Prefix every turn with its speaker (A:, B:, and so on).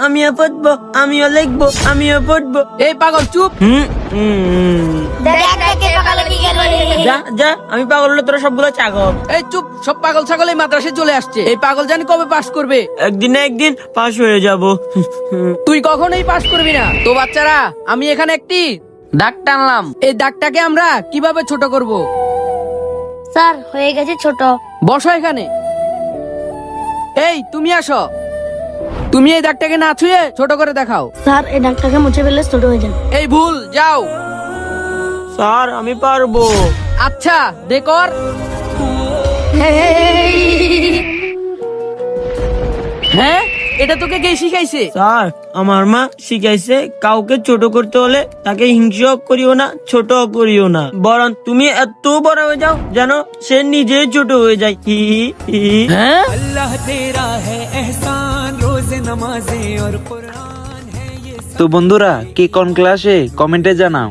A: আমিও পড়বো, আমিও লিখবো, আমিও পড়বো।
B: এই পাগল চুপ।
A: যা যা, আমি পাগল হলে তোরা সবগুলো ছাগল।
B: এই চুপ, সব পাগল ছাগল এই মাদ্রাসায় চলে আসছে। এই পাগল জানি কবে পাস করবে।
A: একদিন না একদিন পাশ হয়ে যাব।
B: তুই কখনোই পাস করবি না। তো বাচ্চারা, আমি এখানে একটি দাগ টানলাম। এই দাগটাকে আমরা কিভাবে ছোট করব?
C: স্যার হয়ে গেছে ছোট।
B: বসো এখানে। এই তুমি আসো। তুমি এই দাগটাকে না ছুঁয়ে ছোট করে দেখাও।
C: স্যার এই ডাকটাকে মুছে ফেললে ছোট হয়ে যাবে।
B: এই ভুল, যাও।
A: স্যার আমি পারবো।
B: আচ্ছা দেখর। হ্যাঁ, এটা তোকে কে শিখাইছে?
A: স্যার আমার মা শিখাইছে, কাউকে ছোট করতে হলে তাকে হিংসা করিও না, ছোট করিও না, বরং তুমি এত বড় হয়ে যাও যেন সে নিজে ছোট হয়ে যায়। হি হি।
B: হ্যাঁ,
D: अल्लाह तेरा है एहसान रोज नमाजें और कुरान है ये
E: তো বন্ধুরা, কে কোন ক্লাসে কমেন্টে জানাও।